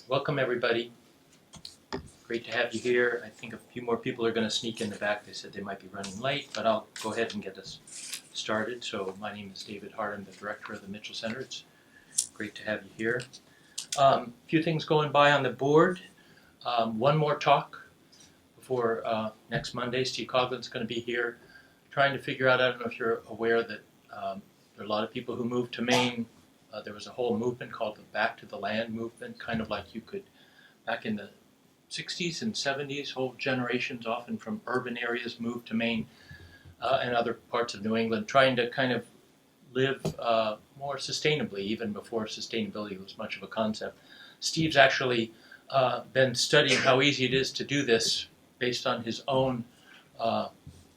Welcome, everybody. Great to have you here. I think a few more people are going to sneak in the back. They said they might be running late, but I'll go ahead and get us started. So my name is David Hart. I'm the director of the Mitchell Center. It's great to have you here. A few things going by on the board. One more talk before next Monday. Steve Coughlin's going to be here trying to figure out, I don't know if you're aware that there are a lot of people who moved to Maine. There was a whole movement called the Back to the Land movement, kind of like you could, back in the 60s and 70s, whole generations, often from urban areas, moved to Maine and other parts of New England, trying to kind of live more sustainably, even before sustainability was much of a concept. Steve's actually been studying how easy it is to do this based on his own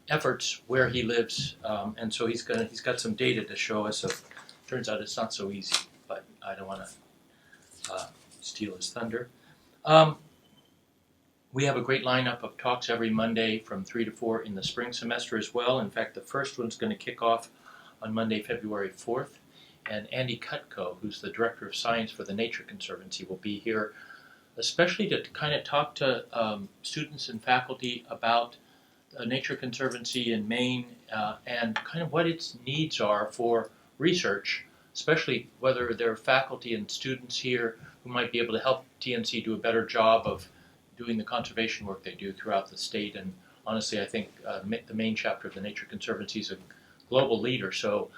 efforts where he lives, and so he's got some data to show us. Of, turns out it's not so easy, but I don't want to steal his thunder. We have a great lineup of talks every Monday from 3 to 4 in the spring semester as well. In fact, the first one's going to kick off on Monday, February 4th. And Andy Cutco, who's the Director of Science for the Nature Conservancy, will be here, especially to kind of talk to students and faculty about the Nature Conservancy in Maine and kind of what its needs are for research, especially whether there are faculty and students here who might be able to help TNC do a better job of doing the conservation work they do throughout the state. And honestly, I think the Maine chapter of the Nature Conservancy is a global leader, so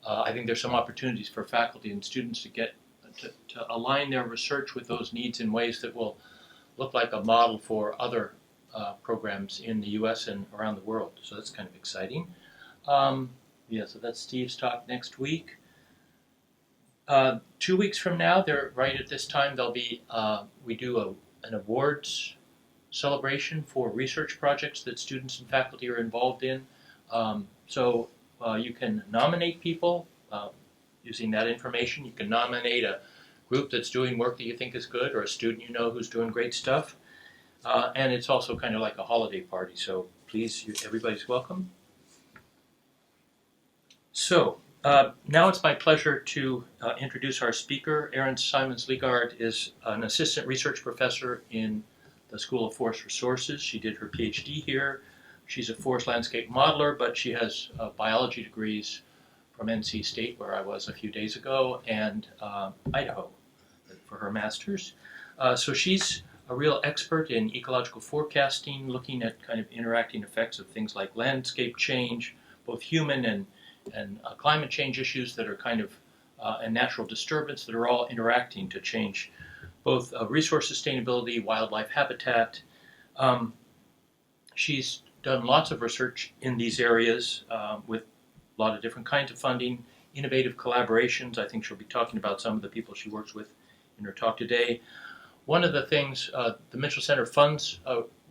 I think there's some opportunities for faculty and students to get to align their research with those needs in ways that will look like a model for other programs in the U.S. and around the world. So that's kind of exciting. Yeah, so that's Steve's talk next week. 2 weeks from now, they're right at this time, there'll be we do an awards celebration for research projects that students and faculty are involved in. So you can nominate people using that information. You can nominate a group that's doing work that you think is good, or a student you know who's doing great stuff. And it's also kind of like a holiday party, so please, everybody's welcome. So now it's my pleasure to introduce our speaker. Erin Simons-Legaard is an assistant research professor in the School of Forest Resources. She did her Ph.D. here. She's a forest landscape modeler, but she has biology degrees from NC State, where I was a few days ago, and Idaho for her master's. So she's a real expert in ecological forecasting, looking at kind of interacting effects of things like landscape change, both human and climate change issues that are kind of and natural disturbance that are all interacting to change both resource sustainability, wildlife habitat. She's done lots of research in these areas with a lot of different kinds of funding, innovative collaborations. I think she'll be talking about some of the people she works with in her talk today. One of the things, the Mitchell Center funds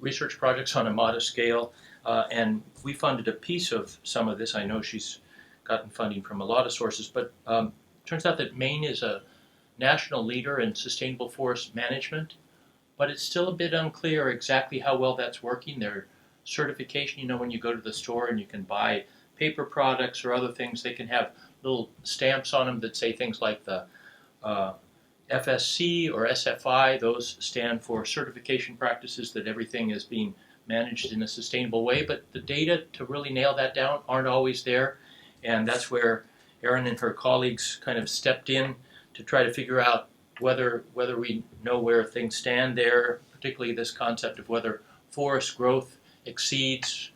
research projects on a modest scale, and we funded a piece of some of this. I know she's gotten funding from a lot of sources, but turns out that Maine is a national leader in sustainable forest management, but it's still a bit unclear exactly how well that's working. Their certification, you know, when you go to the store and you can buy paper products or other things, they can have little stamps on them that say things like the FSC or SFI. Those stand for certification practices that everything is being managed in a sustainable way, but the data to really nail that down aren't always there. And that's where Erin and her colleagues kind of stepped in to try to figure out whether we know where things stand there, particularly this concept of whether forest growth exceeds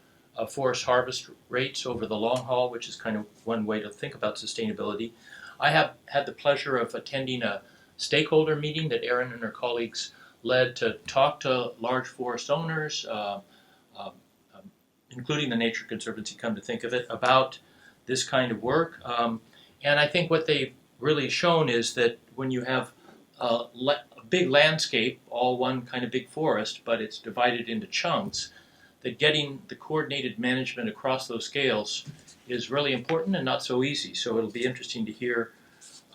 forest harvest rates over the long haul, which is kind of one way to think about sustainability. I have had the pleasure of attending a stakeholder meeting that Erin and her colleagues led to talk to large forest owners, including the Nature Conservancy, come to think of it, about this kind of work. And I think what they've really shown is that when you have a big landscape, all one kind of big forest, but it's divided into chunks, that getting the coordinated management across those scales is really important and not so easy. So it'll be interesting to hear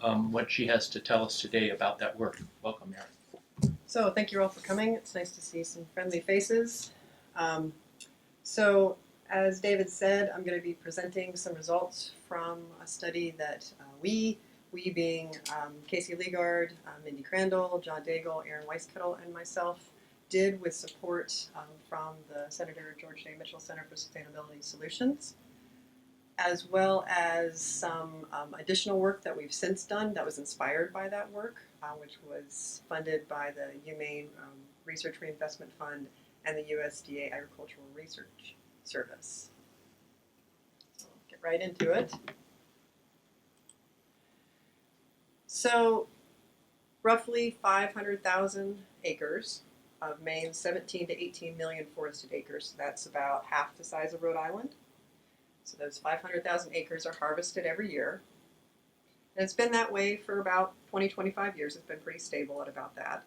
what she has to tell us today about that work. Welcome, Erin. So thank you all for coming. It's nice to see some friendly faces. So as David said, I'm going to be presenting some results from a study that we We being Casey Leaguard, Mindy Crandall, John Daigle, Erin Weiskettel, and myself, did with support from the Senator George J. Mitchell Center for Sustainability Solutions, as well as some additional work that we've since done that was inspired by that work, which was funded by the UMaine Research Reinvestment Fund and the USDA Agricultural Research Service. So I'll get right into it. So roughly 500,000 acres of Maine's 17 to 18 million forested acres. That's about half the size of Rhode Island. So those 500,000 acres are harvested every year. And it's been that way for about 20, 25 years. It's been pretty stable at about that.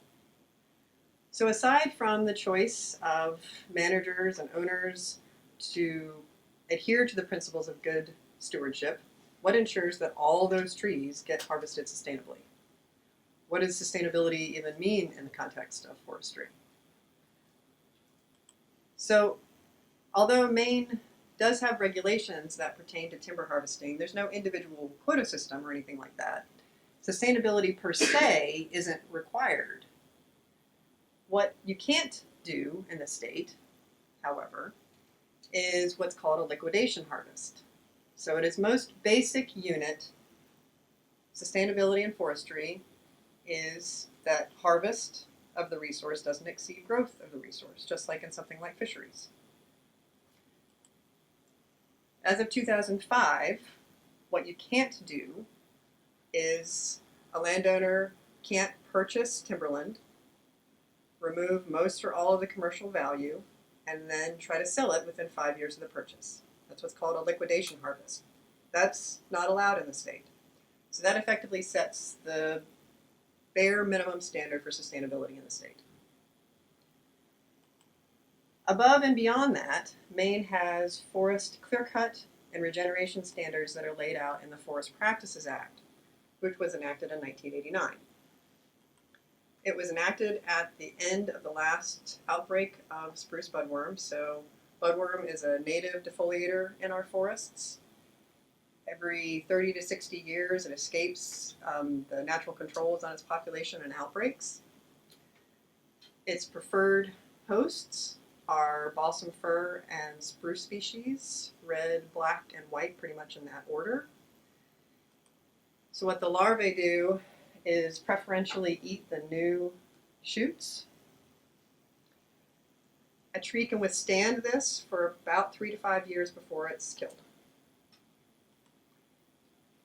So aside from the choice of managers and owners to adhere to the principles of good stewardship, what ensures that all those trees get harvested sustainably? What does sustainability even mean in the context of forestry? So although Maine does have regulations that pertain to timber harvesting, there's no individual quota system or anything like that. Sustainability per se isn't required. What you can't do in the state, however, is what's called a liquidation harvest. So at its most basic unit, sustainability in forestry is that harvest of the resource doesn't exceed growth of the resource, just like in something like fisheries. As of 2005, what you can't do is a landowner can't purchase timberland, remove most or all of the commercial value, and then try to sell it within 5 years of the purchase. That's what's called a liquidation harvest. That's not allowed in the state. So that effectively sets the bare minimum standard for sustainability in the state. Above and beyond that, Maine has forest clear-cut and regeneration standards that are laid out in the Forest Practices Act, which was enacted in 1989. It was enacted at the end of the last outbreak of spruce budworm. So budworm is a native defoliator in our forests. Every 30 to 60 years, it escapes the natural controls on its population and outbreaks. Its preferred hosts are balsam fir and spruce species, red, black, and white, pretty much in that order. So what the larvae do is preferentially eat the new shoots. A tree can withstand this for about 3 to 5 years before it's killed.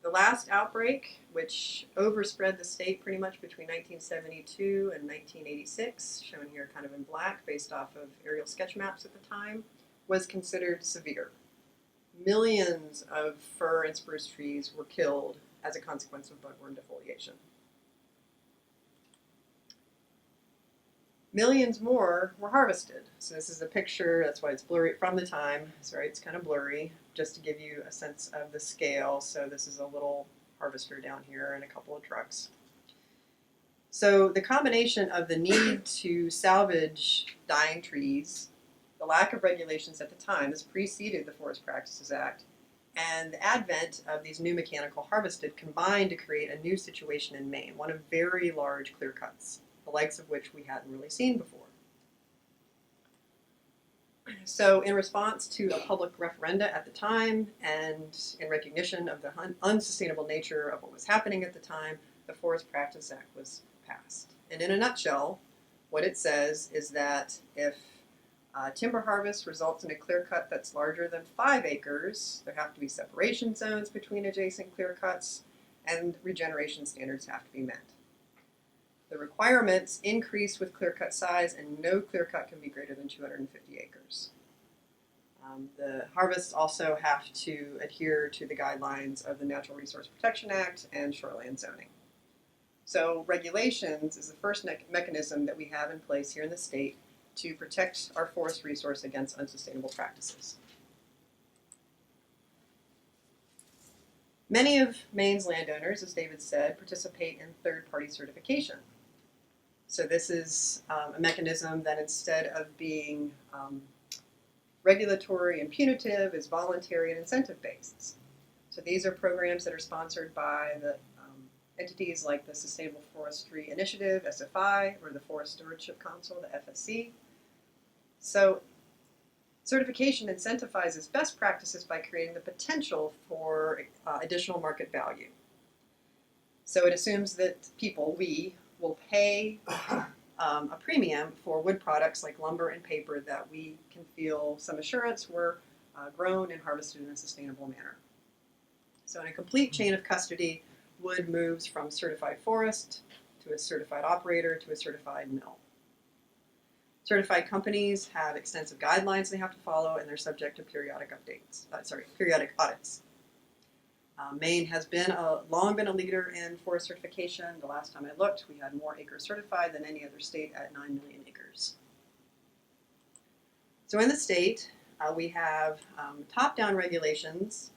The last outbreak, which overspread the state pretty much between 1972 and 1986, shown here kind of in black based off of aerial sketch maps at the time, was considered severe. Millions of fir and spruce trees were killed as a consequence of budworm defoliation. Millions more were harvested. So this is a picture, that's why it's blurry from the time. Sorry, it's kind of blurry, just to give you a sense of the scale. So this is a little harvester down here and a couple of trucks. So the combination of the need to salvage dying trees, the lack of regulations at the time, this preceded the Forest Practices Act, and the advent of these new mechanical harvested combined to create a new situation in Maine, one of very large clear cuts, the likes of which we hadn't really seen before. So in response to a public referenda at the time and in recognition of the unsustainable nature of what was happening at the time, the Forest Practices Act was passed. And in a nutshell, what it says is that if timber harvest results in a clear cut that's larger than 5 acres, there have to be separation zones between adjacent clear cuts, and regeneration standards have to be met. The requirements increase with clear cut size, and no clear cut can be greater than 250 acres. The harvests also have to adhere to the guidelines of the Natural Resource Protection Act and shoreline zoning. So regulations is the first mechanism that we have in place here in the state to protect our forest resource against unsustainable practices. Many of Maine's landowners, as David said, participate in third-party certification. So this is a mechanism that instead of being regulatory and punitive is voluntary and incentive-based. So these are programs that are sponsored by the entities like the Sustainable Forestry Initiative, SFI, or the Forest Stewardship Council, the FSC. So certification incentivizes best practices by creating the potential for additional market value. So it assumes that people, we, will pay a premium for wood products like lumber and paper that we can feel some assurance were grown and harvested in a sustainable manner. So in a complete chain of custody, wood moves from certified forest to a certified operator to a certified mill. Certified companies have extensive guidelines they have to follow, and they're subject to periodic audits. Maine has long been a leader in forest certification. The last time I looked, we had more acres certified than any other state at 9 million acres. So in the state, we have top-down regulations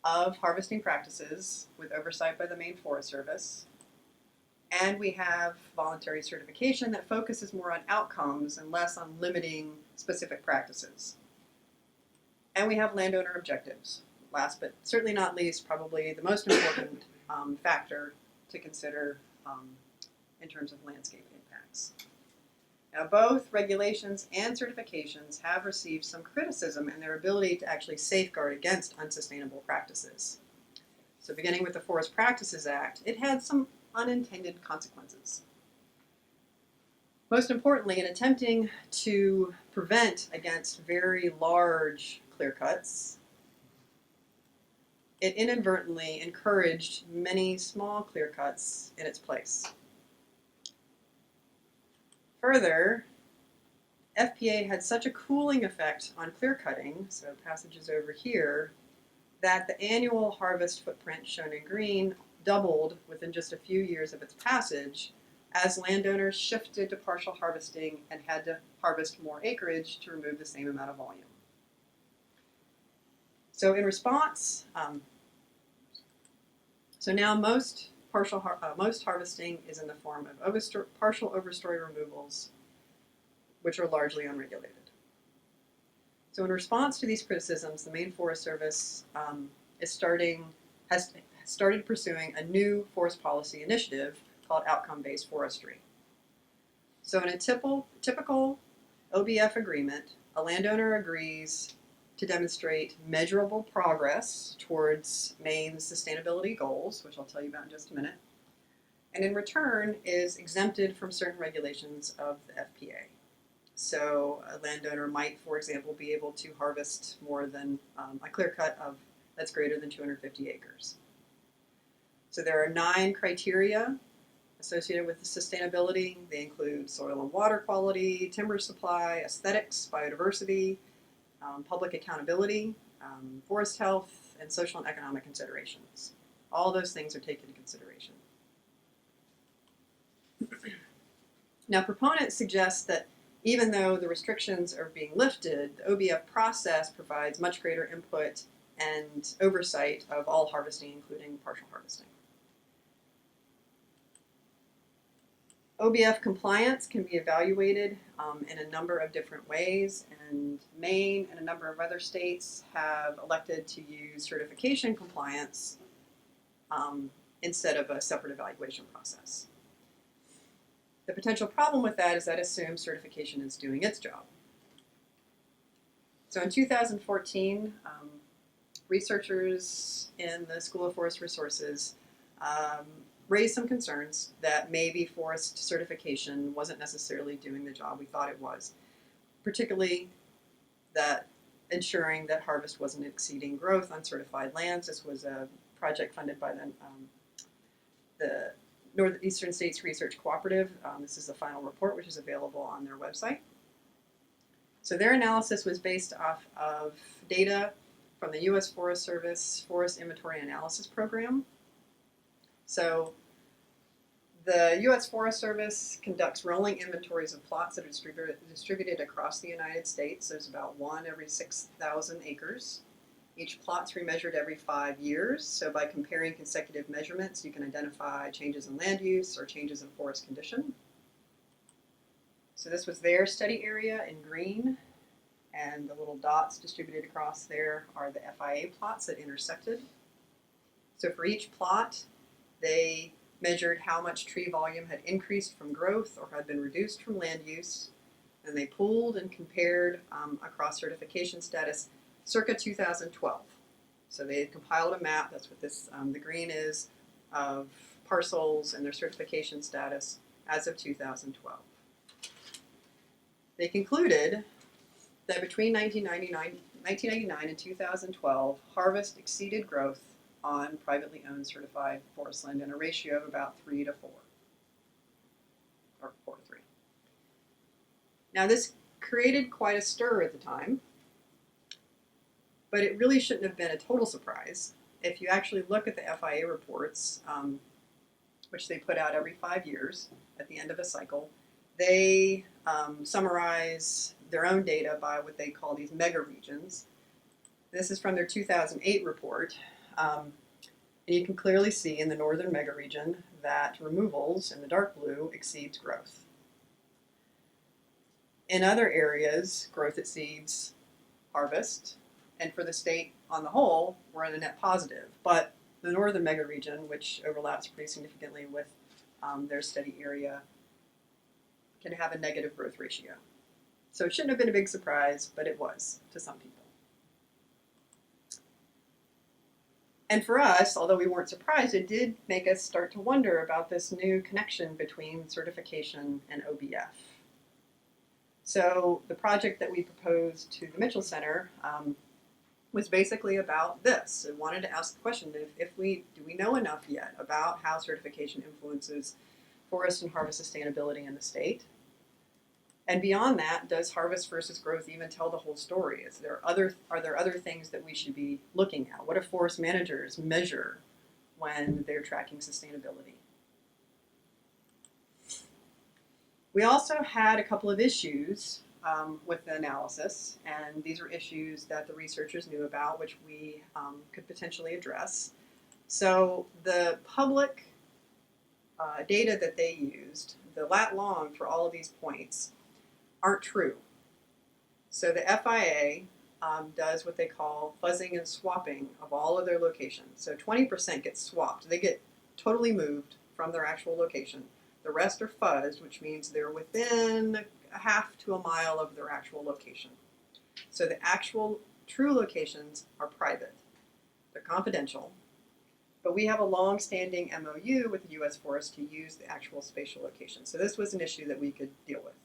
of harvesting practices with oversight by the Maine Forest Service. And we have voluntary certification that focuses more on outcomes and less on limiting specific practices. And we have landowner objectives. Last but certainly not least, probably the most important factor to consider in terms of landscape impacts. Now, both regulations and certifications have received some criticism in their ability to actually safeguard against unsustainable practices. So beginning with the Forest Practices Act, it had some unintended consequences. Most importantly, in attempting to prevent against very large clear cuts, it inadvertently encouraged many small clear cuts in its place. Further, FPA had such a cooling effect on clear cutting, so passages over here, that the annual harvest footprint shown in green doubled within just a few years of its passage as landowners shifted to partial harvesting and had to harvest more acreage to remove the same amount of volume. So in response, now most harvesting is in the form of partial overstory removals, which are largely unregulated. So in response to these criticisms, the Maine Forest Service has started pursuing a new forest policy initiative called outcome-based forestry. So in a typical OBF agreement, a landowner agrees to demonstrate measurable progress towards Maine's sustainability goals, which I'll tell you about in just a minute, and in return is exempted from certain regulations of the FPA. So a landowner might, for example, be able to harvest more than a clear cut that's greater than 250 acres. So there are 9 criteria associated with the sustainability. They include soil and water quality, timber supply, aesthetics, biodiversity, public accountability, forest health, and social and economic considerations. All those things are taken into consideration. Now, proponents suggest that even though the restrictions are being lifted, the OBF process provides much greater input and oversight of all harvesting, including partial harvesting. OBF compliance can be evaluated in a number of different ways, and Maine and a number of other states have elected to use certification compliance instead of a separate evaluation process. The potential problem with that is that assumes certification is doing its job. So in 2014, researchers in the School of Forest Resources raised some concerns that maybe forest certification wasn't necessarily doing the job we thought it was, particularly that ensuring that harvest wasn't exceeding growth on certified lands. This was a project funded by the Northeastern States Research Cooperative. This is the final report, which is available on their website. So their analysis was based off of data from the U.S. Forest Service Forest Inventory Analysis Program. So the U.S. Forest Service conducts rolling inventories of plots that are distributed across the United States. There's about 1 every 6,000 acres. Each plot's remeasured every 5 years, so by comparing consecutive measurements, you can identify changes in land use or changes in forest condition. So this was their study area in green, and the little dots distributed across there are the FIA plots that intersected. So for each plot, they measured how much tree volume had increased from growth or had been reduced from land use. And they pooled and compared across certification status circa 2012. So they had compiled a map, that's what this, the green is, of parcels and their certification status as of 2012. They concluded that between 1999 and 2012, harvest exceeded growth on privately owned certified forest land in a ratio of about 3 to 4, or 4 to 3. Now this created quite a stir at the time, but it really shouldn't have been a total surprise. If you actually look at the FIA reports, which they put out every 5 years at the end of a cycle, they summarize their own data by what they call these mega regions. This is from their 2008 report. And you can clearly see in the northern mega region that removals in the dark blue exceeds growth. In other areas, growth exceeds harvest, and for the state on the whole, we're in a net positive. But the northern mega region, which overlaps pretty significantly with their study area, can have a negative growth ratio. So it shouldn't have been a big surprise, but it was to some people. And for us, although we weren't surprised, it did make us start to wonder about this new connection between certification and OBF. So the project that we proposed to the Mitchell Center was basically about this. It wanted to ask the question, do we know enough yet about how certification influences forest and harvest sustainability in the state? And beyond that, does harvest versus growth even tell the whole story? Are there other things that we should be looking at? What do forest managers measure when they're tracking sustainability? We also had a couple of issues with the analysis, and these were issues that the researchers knew about, which we could potentially address. So the public data that they used, the lat long for all of these points, aren't true. So the FIA does what they call fuzzing and swapping of all of their locations. So 20% gets swapped. They get totally moved from their actual location. The rest are fuzzed, which means they're within a half to a mile of their actual location. So the actual true locations are private. They're confidential. But we have a long-standing MOU with the U.S. Forest to use the actual spatial location. So this was an issue that we could deal with.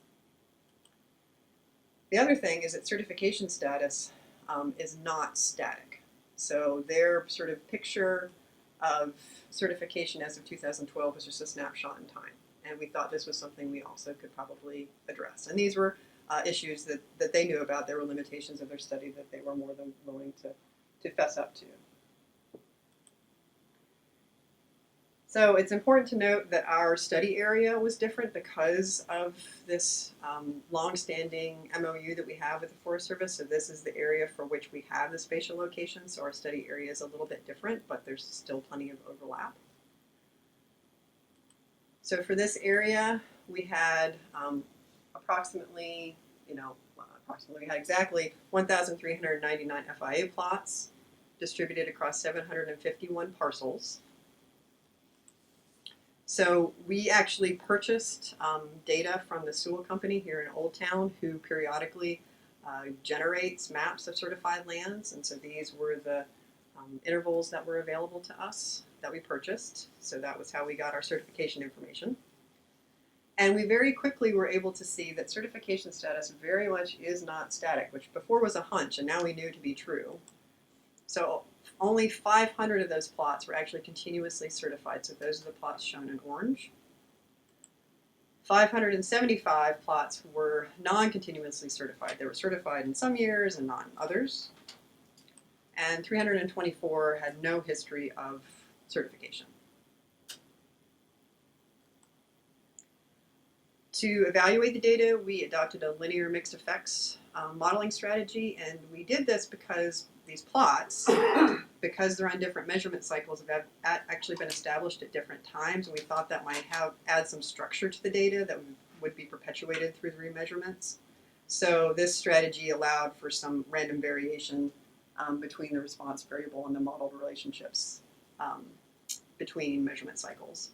The other thing is that certification status is not static. So their sort of picture of certification as of 2012 was just a snapshot in time. And we thought this was something we also could probably address. And these were issues that they knew about. There were limitations of their study that they were more than willing to fess up to. So it's important to note that our study area was different because of this long-standing MOU that we have with the Forest Service. So this is the area for which we have the spatial location. So our study area is a little bit different, but there's still plenty of overlap. So for this area, we had approximately we had exactly 1,399 FIA plots distributed across 751 parcels. So we actually purchased data from the Sewell Company here in Old Town, who periodically generates maps of certified lands. And so these were the intervals that were available to us that we purchased. So that was how we got our certification information. And we very quickly were able to see that certification status very much is not static, which before was a hunch and now we knew to be true. So only 500 of those plots were actually continuously certified. So those are the plots shown in orange. 575 plots were non-continuously certified. They were certified in some years and not in others. And 324 had no history of certification. To evaluate the data, we adopted a linear mixed effects modeling strategy, and we did this because these plots, because they're on different measurement cycles, have actually been established at different times, and we thought that might add some structure to the data that would be perpetuated through the remeasurements. So this strategy allowed for some random variation between the response variable and the modeled relationships between measurement cycles.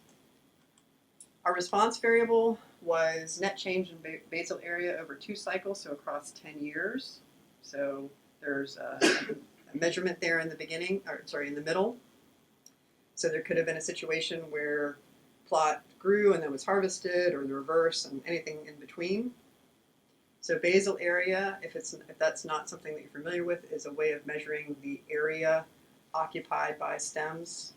Our response variable was net change in basal area over 2 cycles, so across 10 years. So there's a measurement there in the beginning, or sorry, in the middle. So there could have been a situation where plot grew and then was harvested, or the reverse, and anything in between. So basal area, if that's not something that you're familiar with, is a way of measuring the area occupied by stems.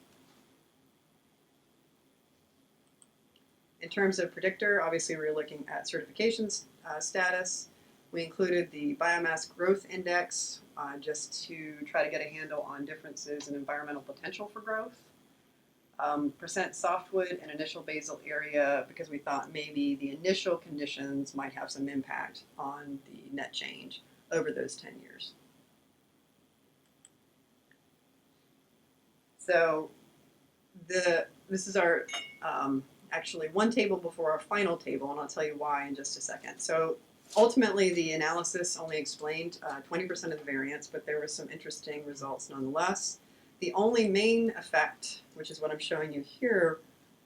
In terms of predictor, obviously we were looking at certification status. We included the biomass growth index just to try to get a handle on differences in environmental potential for growth. Percent softwood and initial basal area, because we thought maybe the initial conditions might have some impact on the net change over those 10 years. So this is our actually one table before our final table, and I'll tell you why in just a second. So ultimately, the analysis only explained 20% of the variance, but there were some interesting results nonetheless. The only main effect, which is what I'm showing you here,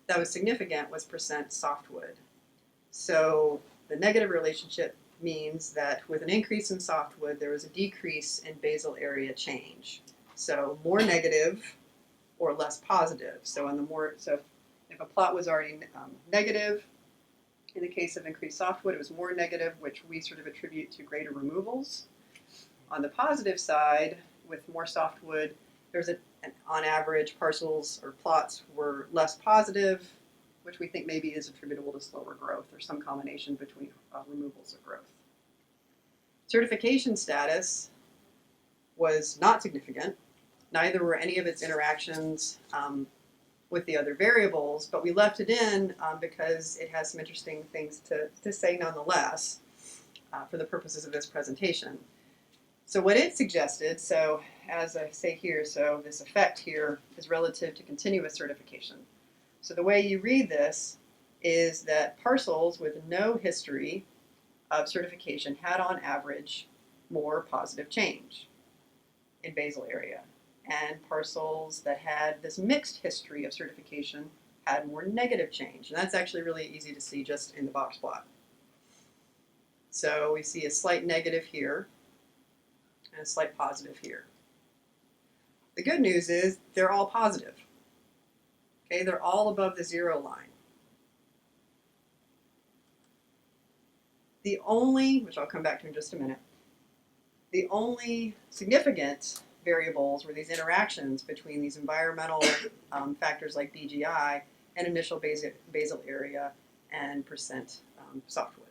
that was significant was percent softwood. So the negative relationship means that with an increase in softwood, there was a decrease in basal area change. So more negative or less positive. So if a plot was already negative, in the case of increased softwood, it was more negative, which we sort of attribute to greater removals. On the positive side, with more softwood, there's on average, parcels or plots were less positive, which we think maybe is attributable to slower growth or some combination between removals or growth. Certification status was not significant. Neither were any of its interactions with the other variables, but we left it in because it has some interesting things to say nonetheless for the purposes of this presentation. So what it suggested, so as I say here, so this effect here is relative to continuous certification. So the way you read this is that parcels with no history of certification had on average more positive change in basal area. And parcels that had this mixed history of certification had more negative change. And that's actually really easy to see just in the box plot. So we see a slight negative here and a slight positive here. The good news is they're all positive. Okay, they're all above the 0 line. The only, which I'll come back to in just a minute, the only significant variables were these interactions between these environmental factors like BGI and initial basal area and percent softwood.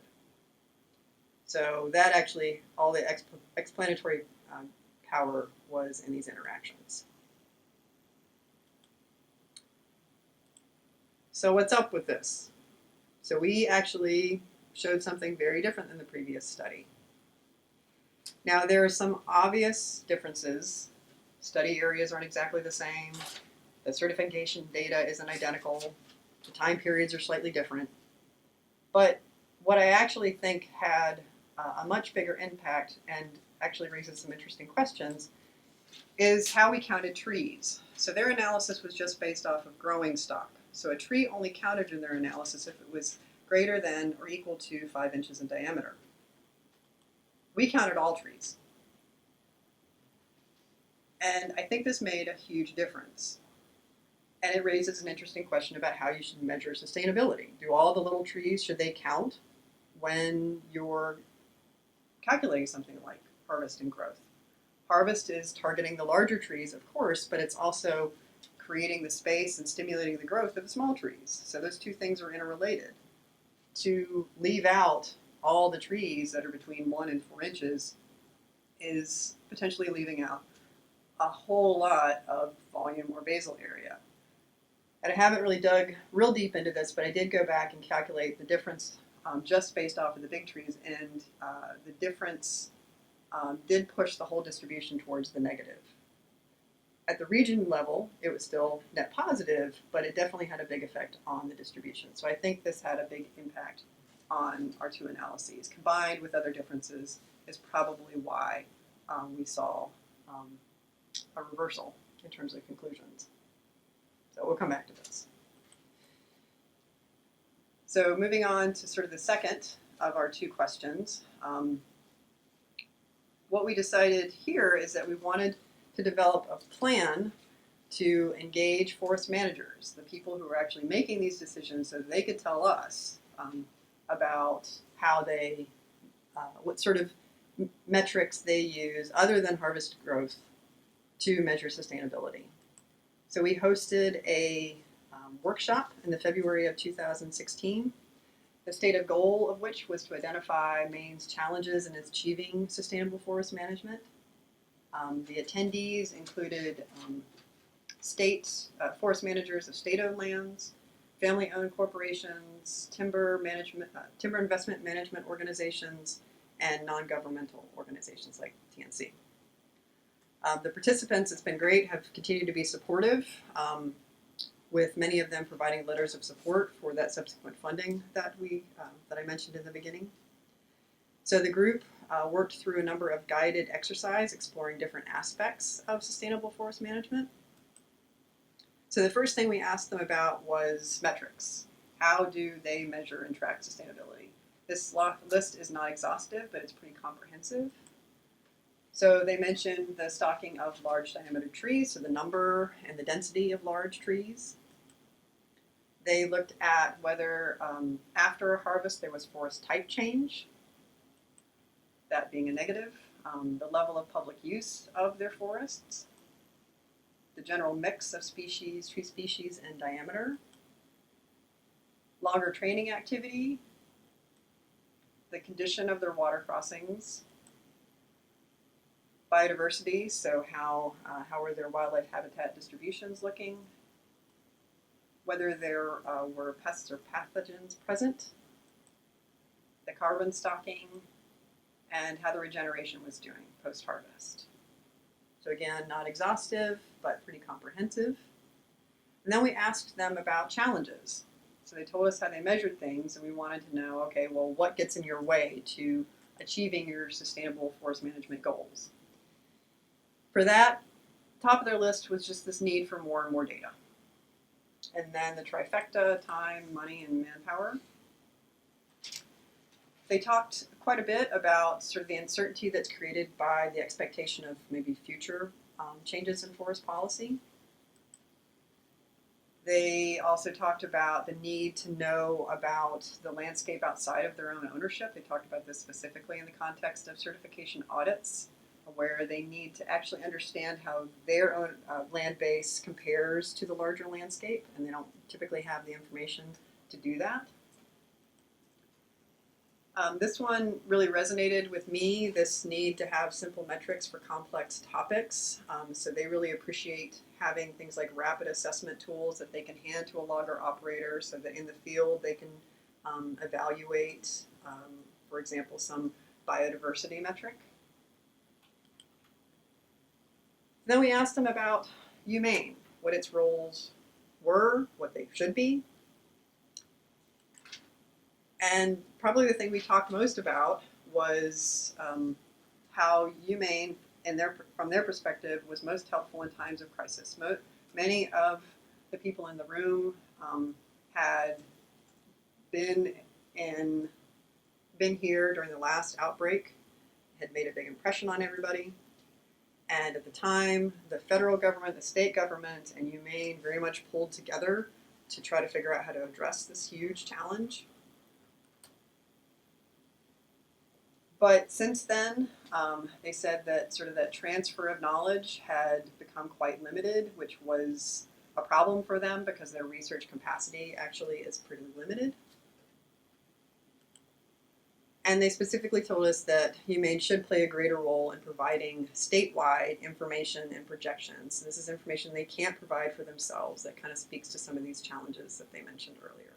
So that actually, all the explanatory power was in these interactions. So what's up with this? So we actually showed something very different than the previous study. Now there are some obvious differences. Study areas aren't exactly the same. The certification data isn't identical. The time periods are slightly different. But what I actually think had a much bigger impact and actually raises some interesting questions is how we counted trees. So their analysis was just based off of growing stock. So a tree only counted in their analysis if it was greater than or equal to 5 inches in diameter. We counted all trees. And I think this made a huge difference. And it raises an interesting question about how you should measure sustainability. Do all the little trees, should they count when you're calculating something like harvest and growth? Harvest is targeting the larger trees, of course, but it's also creating the space and stimulating the growth of the small trees. So those two things are interrelated. To leave out all the trees that are between 1 and 4 inches is potentially leaving out a whole lot of volume or basal area. And I haven't really dug real deep into this, but I did go back and calculate the difference just based off of the big trees, and the difference did push the whole distribution towards the negative. At the region level, it was still net positive, but it definitely had a big effect on the distribution. So I think this had a big impact on our two analyses. Combined with other differences is probably why we saw a reversal in terms of conclusions. So we'll come back to this. So moving on to sort of the second of our two questions, what we decided here is that we wanted to develop a plan to engage forest managers, the people who are actually making these decisions, so they could tell us about how they, what sort of metrics they use other than harvest growth to measure sustainability. So we hosted a workshop in the February of 2016, the stated goal of which was to identify Maine's challenges in achieving sustainable forest management. The attendees included forest managers of state-owned lands, family-owned corporations, timber investment management organizations, and non-governmental organizations like TNC. The participants, it's been great, have continued to be supportive, with many of them providing letters of support for that subsequent funding that I mentioned in the beginning. So the group worked through a number of guided exercises exploring different aspects of sustainable forest management. So the first thing we asked them about was metrics. How do they measure and track sustainability? This list is not exhaustive, but it's pretty comprehensive. So they mentioned the stocking of large diameter trees, so the number and the density of large trees. They looked at whether after a harvest there was forest type change, that being a negative, the level of public use of their forests, the general mix of species, tree species, and diameter, logger training activity, the condition of their water crossings, biodiversity, so how are their wildlife habitat distributions looking, whether there were pests or pathogens present, the carbon stocking, and how the regeneration was doing post-harvest. So again, not exhaustive, but pretty comprehensive. And then we asked them about challenges. So they told us how they measured things, and we wanted to know, okay, well, what gets in your way to achieving your sustainable forest management goals? For that, top of their list was just this need for more and more data. And then the trifecta, time, money, and manpower. They talked quite a bit about sort of the uncertainty that's created by the expectation of maybe future changes in forest policy. They also talked about the need to know about the landscape outside of their own ownership. They talked about this specifically in the context of certification audits, where they need to actually understand how their own land base compares to the larger landscape, and they don't typically have the information to do that. This one really resonated with me, this need to have simple metrics for complex topics. So they really appreciate having things like rapid assessment tools that they can hand to a logger operator so that in the field they can evaluate, for example, some biodiversity metric. Then we asked them about UMaine, what its roles were, what they should be. And probably the thing we talked most about was how UMaine, from their perspective, was most helpful in times of crisis. Many of the people in the room had been here during the last outbreak, had made a big impression on everybody. And at the time, the federal government, the state government, and UMaine very much pulled together to try to figure out how to address this huge challenge. But since then, they said that sort of that transfer of knowledge had become quite limited, which was a problem for them because their research capacity actually is pretty limited. And they specifically told us that UMaine should play a greater role in providing statewide information and projections. This is information they can't provide for themselves that kind of speaks to some of these challenges that they mentioned earlier.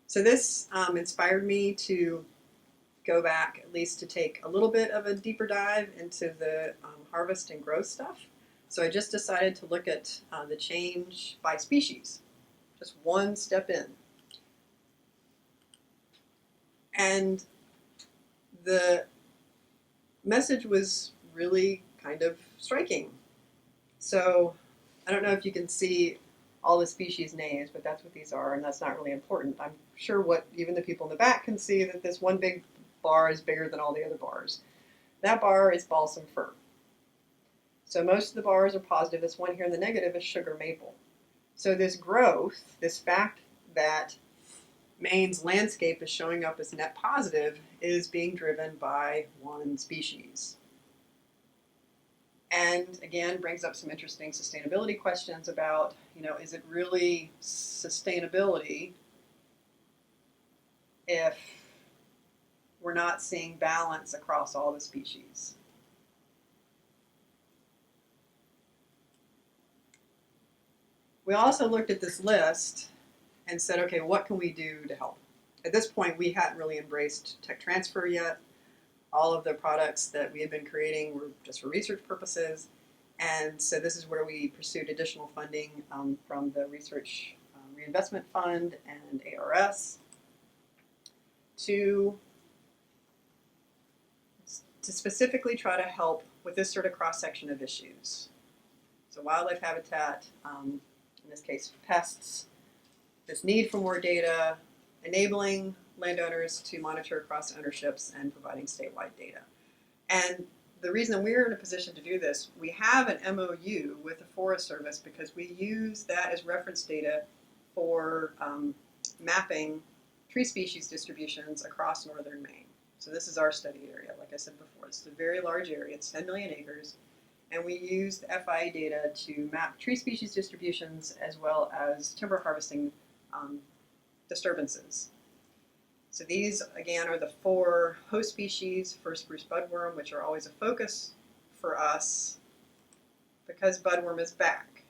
So this inspired me to go back at least to take a little bit of a deeper dive into the harvest and growth stuff. So I just decided to look at the change by species, just one step in. And the message was really kind of striking. So I don't know if you can see all the species names, but that's what these are, and that's not really important. I'm sure what even the people in the back can see that this one big bar is bigger than all the other bars. That bar is balsam fir. So most of the bars are positive. This one here in the negative is sugar maple. So this growth, this fact that Maine's landscape is showing up as net positive, is being driven by one species. And again, brings up some interesting sustainability questions about, is it really sustainability if we're not seeing balance across all the species? We also looked at this list and said, okay, what can we do to help? At this point, we hadn't really embraced tech transfer yet. All of the products that we had been creating were just for research purposes. And so this is where we pursued additional funding from the Research Reinvestment Fund and ARS to specifically try to help with this sort of cross-section of issues. So wildlife habitat, in this case pests, this need for more data, enabling landowners to monitor across ownerships, and providing statewide data. And the reason we're in a position to do this, we have an MOU with the Forest Service because we use that as reference data for mapping tree species distributions across northern Maine. So this is our study area, like I said before. It's a very large area, it's 10 million acres, and we use the FIA data to map tree species distributions as well as timber harvesting disturbances. So these, again, are the 4 host species for spruce budworm, which are always a focus for us because budworm is back.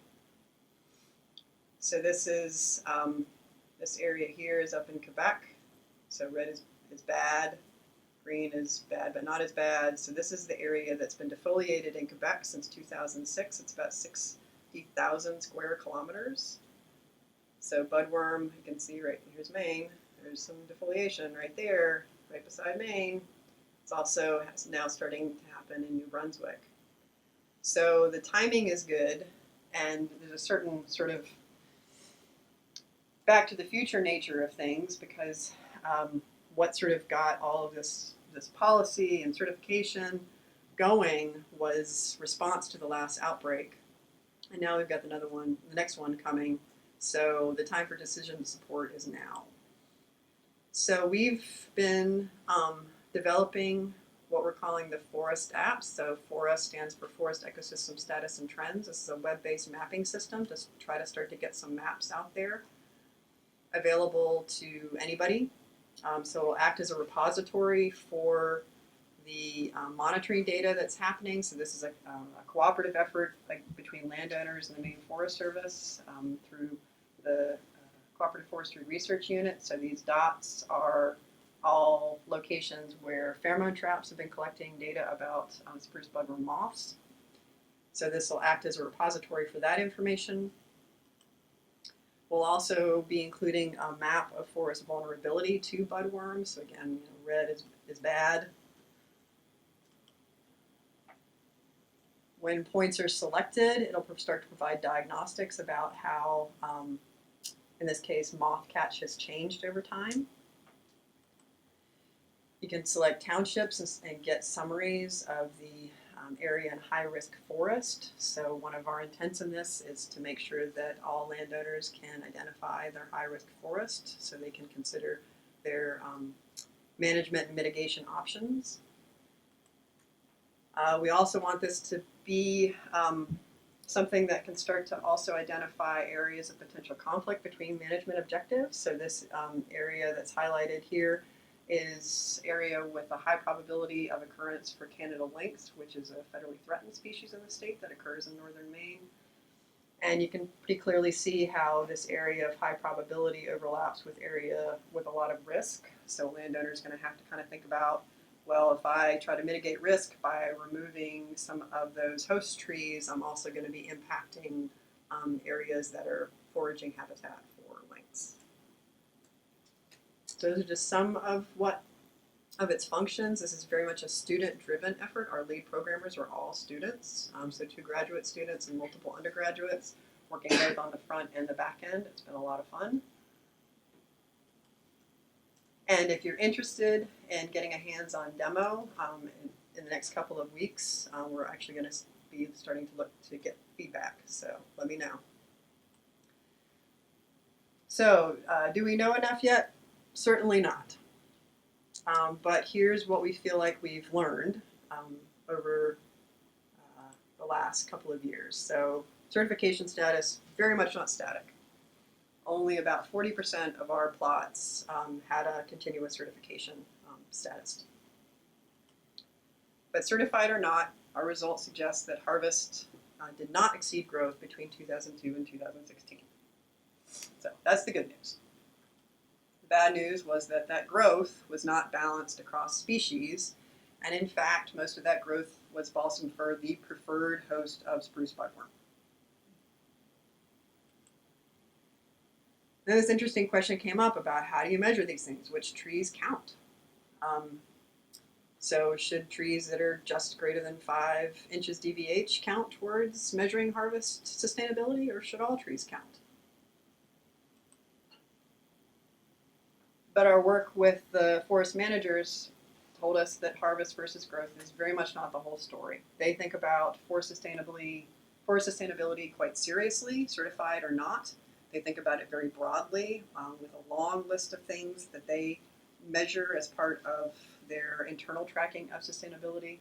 So this is, this area here is up in Quebec. So red is bad, green is bad but not as bad. So this is the area that's been defoliated in Quebec since 2006. It's about 60,000 square kilometers. So budworm, you can see right here's Maine. There's some defoliation right there, right beside Maine. It's also now starting to happen in New Brunswick. So the timing is good, and there's a certain sort of back to the future nature of things because what sort of got all of this policy and certification going was response to the last outbreak. And now we've got another one, the next one coming. So the time for decision support is now. So we've been developing what we're calling the Forest apps. So FOREST stands for Forest Ecosystem Status and Trends. This is a web-based mapping system to try to start to get some maps out there available to anybody. So it'll act as a repository for the monitoring data that's happening. So this is a cooperative effort between landowners and the Maine Forest Service through the Cooperative Forestry Research Unit. So these dots are all locations where pheromone traps have been collecting data about spruce budworm moths. So this will act as a repository for that information. We'll also be including a map of forest vulnerability to budworms. So again, red is bad. When points are selected, it'll start to provide diagnostics about how in this case, moth catch has changed over time. You can select townships and get summaries of the area in high-risk forest. So one of our intents in this is to make sure that all landowners can identify their high-risk forest so they can consider their management and mitigation options. We also want this to be something that can start to also identify areas of potential conflict between management objectives. So this area that's highlighted here is area with a high probability of occurrence for Canada lynx, which is a federally threatened species in the state that occurs in northern Maine. And you can pretty clearly see how this area of high probability overlaps with area with a lot of risk. So landowners are going to have to kind of think about, well, if I try to mitigate risk by removing some of those host trees, I'm also going to be impacting areas that are foraging habitat for lynx. Those are just some of its functions. This is very much a student-driven effort. Our lead programmers are all students, so 2 graduate students and multiple undergraduates working both on the front and the back end. It's been a lot of fun. And if you're interested in getting a hands-on demo in the next couple of weeks, we're actually going to be starting to look to get feedback. So let me know. So do we know enough yet? Certainly not. But here's what we feel like we've learned over the last couple of years. So certification status, very much not static. Only about 40% of our plots had a continuous certification status. But certified or not, our results suggest that harvest did not exceed growth between 2002 and 2016. So that's the good news. The bad news was that that growth was not balanced across species, and in fact, most of that growth was balsam fir, the preferred host of spruce budworm. Then this interesting question came up about how do you measure these things? Which trees count? So should trees that are just greater than 5 inches DVH count towards measuring harvest sustainability, or should all trees count? But our work with the forest managers told us that harvest versus growth is very much not the whole story. They think about forest sustainability quite seriously, certified or not. They think about it very broadly, with a long list of things that they measure as part of their internal tracking of sustainability,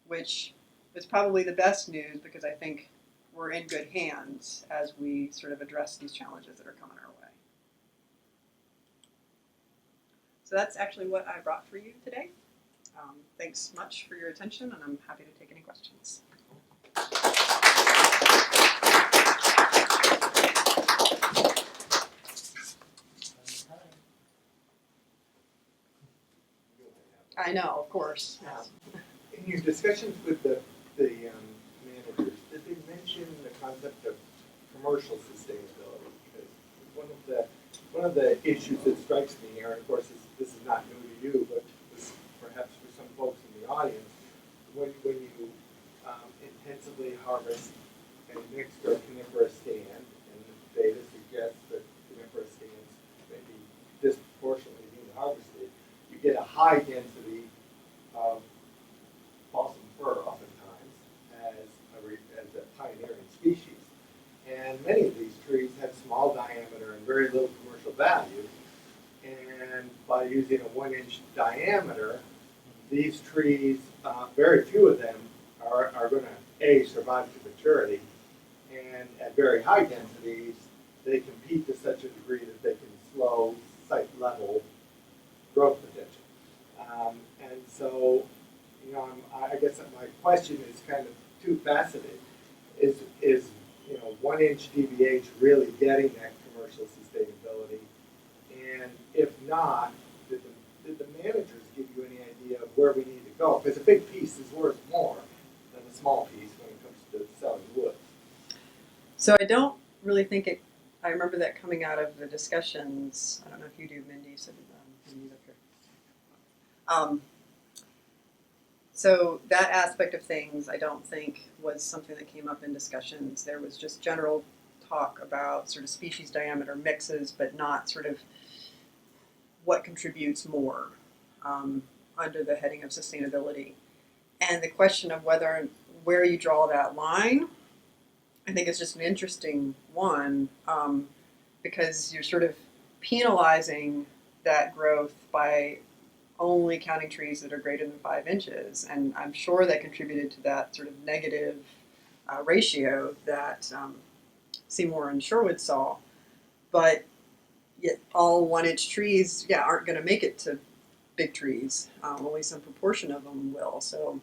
which is probably the best news because I think we're in good hands as we sort of address these challenges that are coming our way. So that's actually what I brought for you today. Thanks much for your attention, and I'm happy to take any questions. I know, of course. Yes. In your discussions with the managers, did they mention the concept of commercial sustainability? Because one of the issues that strikes me, Erin, of course, this is not new to you, but perhaps for some folks in the audience, when you intensively harvest a mixed or coniferous stand, and the data suggests that coniferous stands may be disproportionately being harvested, you get a high density of balsam fir oftentimes as a pioneering species. And many of these trees have small diameter and very little commercial value. And by using a 1-inch diameter, these trees, very few of them are going to, survive to maturity. And at very high densities, they compete to such a degree that they can slow site level growth potential. And so, I guess that my question is kind of two-faceted. Is 1-inch DVH really getting that commercial sustainability? And if not, did the managers give you any idea of where we need to go? Because a big piece is worth more than a small piece when it comes to selling wood. So I don't really think I remember that coming out of the discussions. I don't know if you do, Mindy. So Mindy's up here. So that aspect of things I don't think was something that came up in discussions. There was just general talk about sort of species diameter mixes, but not sort of what contributes more under the heading of sustainability. And the question of where you draw that line, I think is just an interesting one, because you're sort of penalizing that growth by only counting trees that are greater than 5 inches. And I'm sure that contributed to that sort of negative ratio that Seymour and Sherwood saw. But yet all 1-inch trees, aren't going to make it to big trees. Only some proportion of them will. So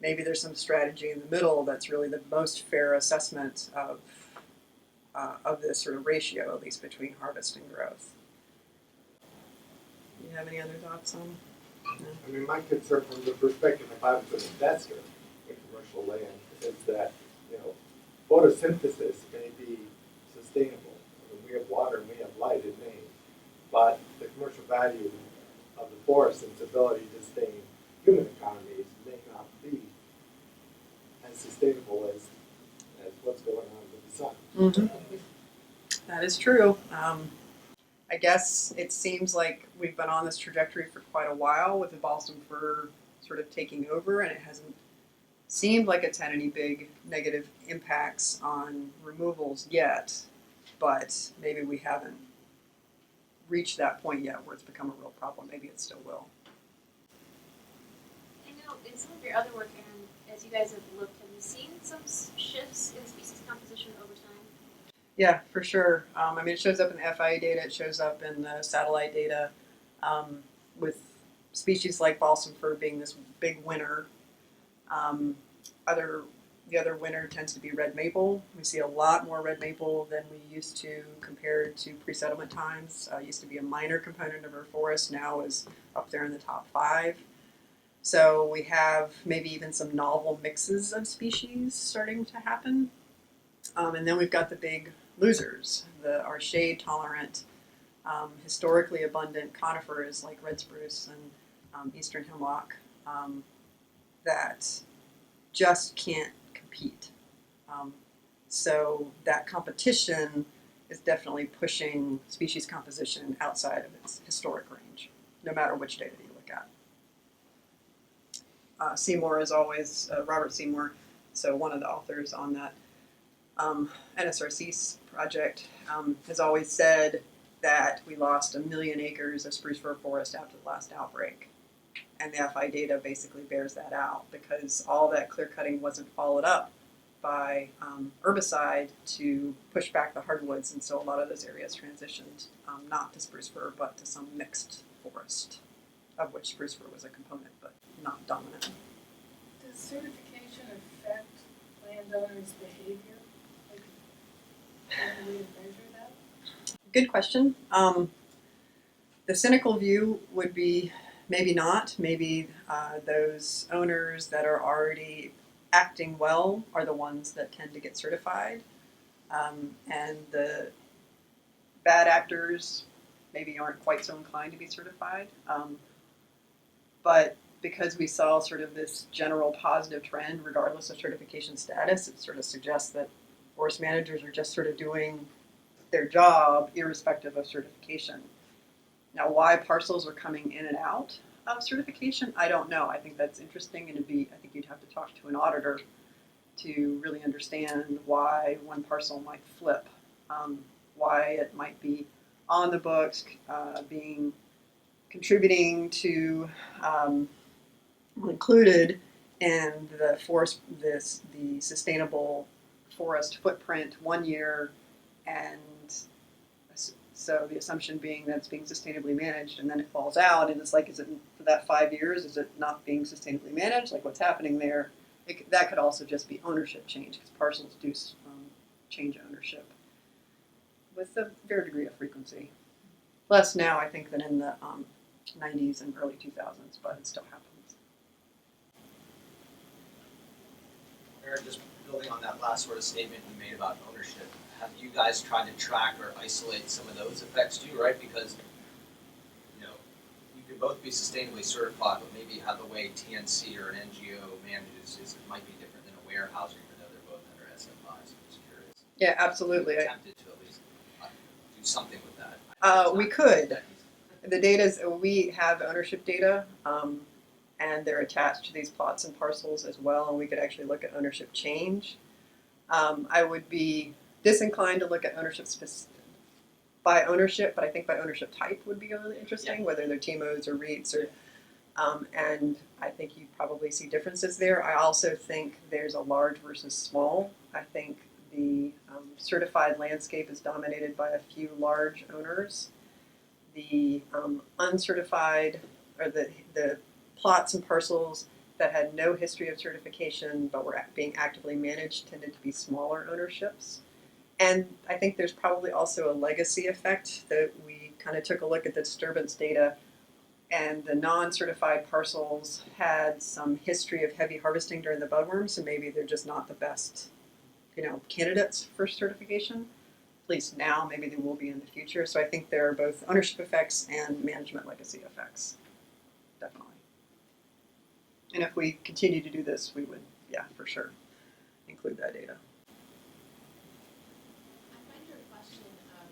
maybe there's some strategy in the middle that's really the most fair assessment of this sort of ratio, at least between harvest and growth. Do you have any other thoughts on? No? I mean, my concern from the perspective, if I was an investor in commercial land, is that photosynthesis may be sustainable. I mean, we have water and we have light in Maine, but the commercial value of the forest and its ability to sustain human economies may not be as sustainable as what's going on with the sun. Mm-hmm. That is true. I guess it seems like we've been on this trajectory for quite a while with the balsam fir sort of taking over, and it hasn't seemed like it's had any big negative impacts on removals yet, but maybe we haven't reached that point yet where it's become a real problem. Maybe it still will. I know in some of your other work, Erin, as you guys have looked, have you seen some shifts in species composition over time? Yeah, for sure. I mean, it shows up in the FIA data, it shows up in the satellite data, with species like balsam fir being this big winner. The other winner tends to be red maple. We see a lot more red maple than we used to compared to pre-settlement times. Used to be a minor component of our forest, now is up there in the top 5. So we have maybe even some novel mixes of species starting to happen. And then we've got the big losers, our shade tolerant, historically abundant conifers like red spruce and eastern hemlock that just can't compete. So that competition is definitely pushing species composition outside of its historic range, no matter which data you look at. Seymour is always, Robert Seymour, so one of the authors on that NSRC project, has always said that we lost 1 million acres of spruce fir forest after the last outbreak. And the FI data basically bears that out because all that clear cutting wasn't followed up by herbicide to push back the hardwoods, and so a lot of those areas transitioned not to spruce fir but to some mixed forest, of which spruce fir was a component but not dominant. Does certification affect landowners' behavior? Like, any way to measure that? Good question. The cynical view would be maybe not. Maybe those owners that are already acting well are the ones that tend to get certified. And the bad actors maybe aren't quite so inclined to be certified. But because we saw sort of this general positive trend regardless of certification status, it sort of suggests that forest managers are just sort of doing their job irrespective of certification. Now, why parcels are coming in and out of certification, I don't know. I think that's interesting, and I think you'd have to talk to an auditor to really understand why one parcel might flip, why it might be on the books, contributing to, included in the the sustainable forest footprint 1 year, and so the assumption being that it's being sustainably managed, and then it falls out, and it's like, is it for that 5 years? Is it not being sustainably managed? Like, what's happening there? That could also just be ownership change, because parcels do change ownership with a fair degree of frequency. Less now, I think, than in the 90s and early 2000s, but it still happens. Erin, just building on that last sort of statement you made about ownership, have you guys tried to track or isolate some of those effects too, right? Because, you could both be sustainably certified, but maybe how the way TNC or an NGO manages it might be different than a Weyerhaeuser, even though they're both under SFI, so I'm just curious. Yeah, absolutely. Have you attempted to at least do something with that? We could. The data we have ownership data, and they're attached to these plots and parcels as well, and we could actually look at ownership change. I would be disinclined to look at ownership by ownership, but I think by ownership type would be really interesting, whether they're TMOs or REITs, or, and I think you probably see differences there. I also think there's a large versus small. I think the certified landscape is dominated by a few large owners. The uncertified, or the plots and parcels that had no history of certification but were being actively managed tended to be smaller ownerships. And I think there's probably also a legacy effect that we kind of took a look at the disturbance data, and the non-certified parcels had some history of heavy harvesting during the budworm, so maybe they're just not the best, candidates for certification. At least now, maybe they will be in the future. So I think there are both ownership effects and management legacy effects, definitely. And if we continue to do this, we would, for sure, include that data. I find your question of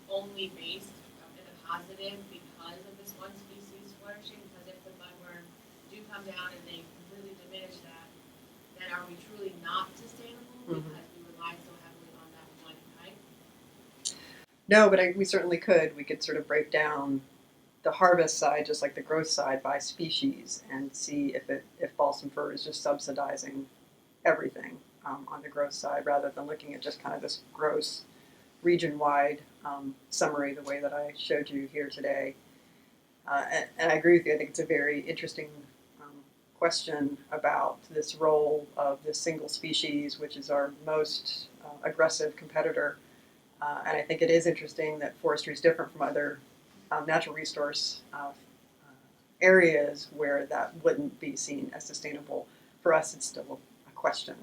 only based in a positive because of this one species flourishing? Because if the mudworm do come down and they completely diminish that, then are we truly not sustainable because we rely so heavily on that one type? No, but we certainly could. We could sort of break down the harvest side, just like the growth side, by species, and see if balsam fir is just subsidizing everything on the growth side, rather than looking at just kind of this gross region-wide summary, the way that I showed you here today. And I agree with you. I think it's a very interesting question about this role of this single species, which is our most aggressive competitor. And I think it is interesting that forestry is different from other natural resource areas where that wouldn't be seen as sustainable. For us, it's still a question,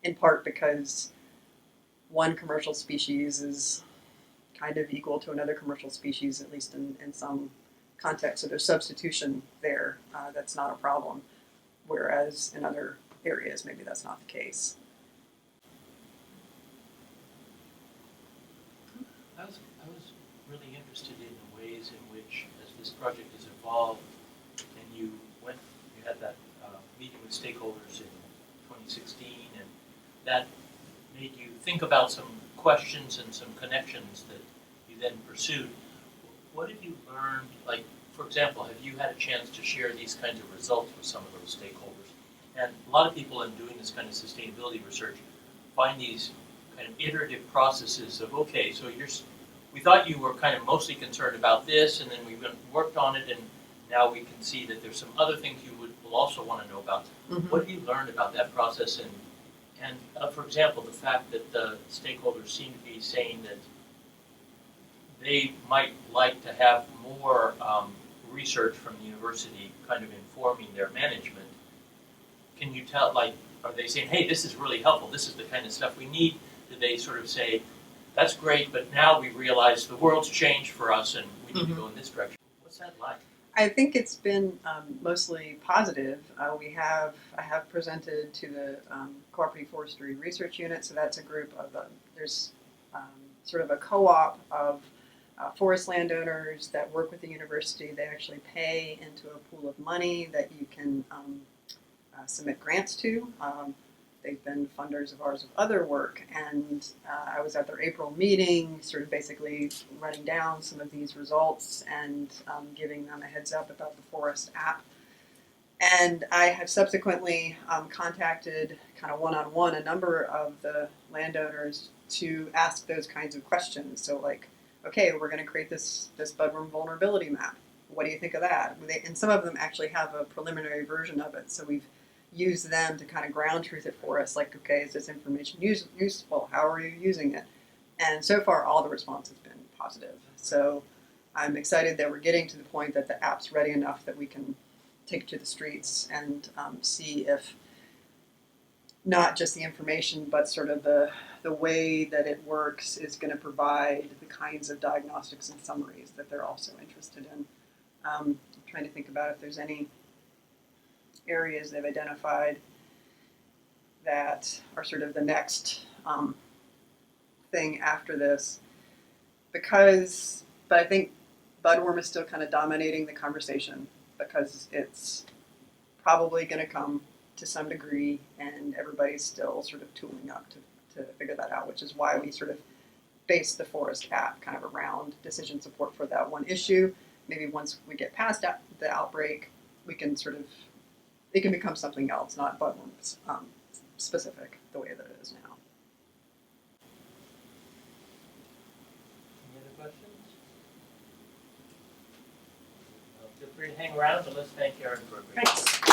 in part because one commercial species is kind of equal to another commercial species, at least in some context. So there's substitution there that's not a problem, whereas in other areas, maybe that's not the case. I was really interested in the ways in which, as this project has evolved, and you had that meeting with stakeholders in 2016, and that made you think about some questions and some connections that you then pursued. What have you learned? Like, for example, have you had a chance to share these kinds of results with some of those stakeholders? And a lot of people in doing this kind of sustainability research find these kind of iterative processes of, okay, so we thought you were kind of mostly concerned about this, and then we worked on it, and now we can see that there's some other things you will also want to know about. What have you learned about that process? And for example, the fact that the stakeholders seem to be saying that they might like to have more research from the university kind of informing their management. Can you tell, like, are they saying, hey, this is really helpful, this is the kind of stuff we need? Do they sort of say, that's great, but now we realize the world's changed for us and we need to go in this direction? What's that like? I think it's been mostly positive. I have presented to the Cooperative Forestry Research Unit, so that's a group of, there's sort of a co-op of forest landowners that work with the university. They actually pay into a pool of money that you can submit grants to. They've been funders of ours of other work, and I was at their April meeting, sort of basically running down some of these results and giving them a heads up about the Forest app. And I have subsequently contacted kind of one-on-one a number of the landowners to ask those kinds of questions. So like, okay, we're going to create this budworm vulnerability map. What do you think of that? And some of them actually have a preliminary version of it, so we've use them to kind of ground truth it for us, like, okay, is this information useful? How are you using it? And so far, all the response has been positive. So I'm excited that we're getting to the point that the app's ready enough that we can take it to the streets and see if not just the information, but sort of the way that it works is going to provide the kinds of diagnostics and summaries that they're also interested in. I'm trying to think about if there's any areas they've identified that are sort of the next thing after this, but I think budworm is still kind of dominating the conversation because it's probably going to come to some degree, and everybody's still sort of tooling up to figure that out, which is why we sort of base the Forest app kind of around decision support for that one issue. Maybe once we get past the outbreak, we can sort of, it can become something else, not budworm specific, the way that it is now. Any other questions? Well, feel free to hang around, but let's thank Erin for a great Thanks.